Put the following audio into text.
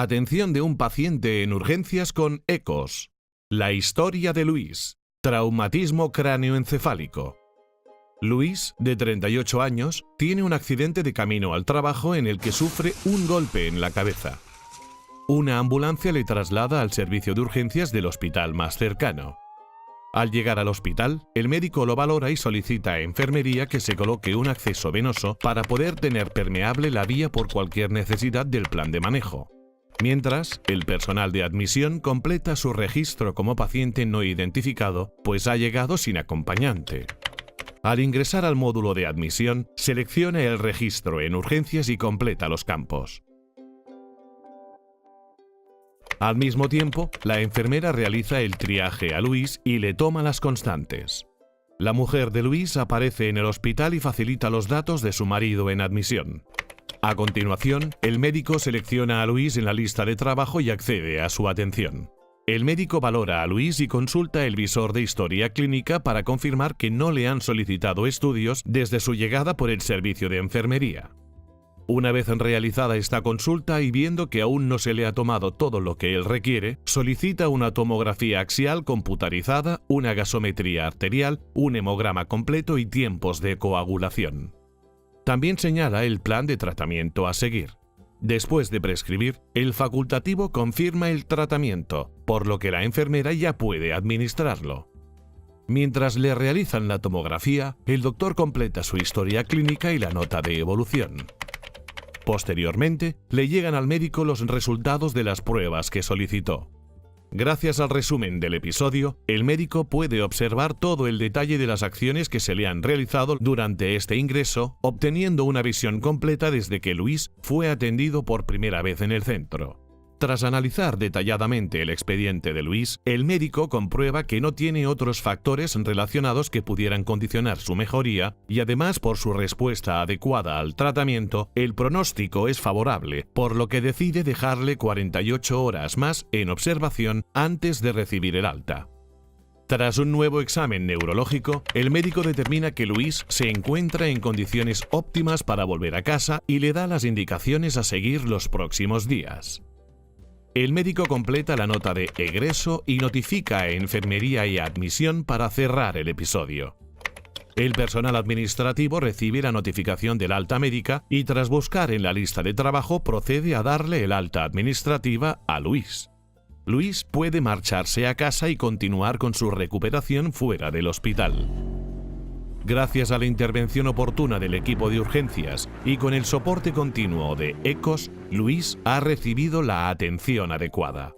Atención de un paciente en urgencias con ECOS. La historia de Luis. Traumatismo cráneoencefálico. Luis, de 38 años, tiene un accidente de camino al trabajo en el que sufre un golpe en la cabeza. Una ambulancia le traslada al servicio de urgencias del hospital más cercano. Al llegar al hospital, el médico lo valora y solicita a enfermería que se coloque un acceso venoso para poder tener permeable la vía por cualquier necesidad del plan de manejo. Mientras, el personal de admisión completa su registro como paciente no identificado, pues ha llegado sin acompañante. Al ingresar al módulo de admisión, selecciona el registro en urgencias y completa los campos. Al mismo tiempo, la enfermera realiza el triaje a Luis y le toma las constantes. La mujer de Luis aparece en el hospital y facilita los datos de su marido en admisión. A continuación, el médico selecciona a Luis en la lista de trabajo y accede a su atención. El médico valora a Luis y consulta el visor de historia clínica para confirmar que no le han solicitado estudios desde su llegada por el servicio de enfermería. Una vez realizada esta consulta y viendo que aún no se le ha tomado todo lo que él requiere, solicita una tomografía axial computarizada, una gasometría arterial, un hemograma completo y tiempos de coagulación. También señala el plan de tratamiento a seguir. Después de prescribir, el facultativo confirma el tratamiento, por lo que la enfermera ya puede administrarlo. Mientras le realizan la tomografía, el doctor completa su historia clínica y la nota de evolución. Posteriormente, le llegan al médico los resultados de las pruebas que solicitó. Gracias al resumen del episodio, el médico puede observar todo el detalle de las acciones que se le han realizado durante este ingreso, obteniendo una visión completa desde que Luis fue atendido por primera vez en el centro. Tras analizar detalladamente el expediente de Luis, el médico comprueba que no tiene otros factores relacionados que pudieran condicionar su mejoría y además por su respuesta adecuada al tratamiento, el pronóstico es favorable, por lo que decide dejarle 48 horas más en observación antes de recibir el alta. Tras un nuevo examen neurológico, el médico determina que Luis se encuentra en condiciones óptimas para volver a casa y le da las indicaciones a seguir los próximos días. El médico completa la nota de egreso y notifica a enfermería y admisión para cerrar el episodio. El personal administrativo recibe la notificación del alta médica y tras buscar en la lista de trabajo procede a darle el alta administrativa a Luis. Luis puede marcharse a casa y continuar con su recuperación fuera del hospital. Gracias a la intervención oportuna del equipo de urgencias y con el soporte continuo de ECOS, Luis ha recibido la atención adecuada.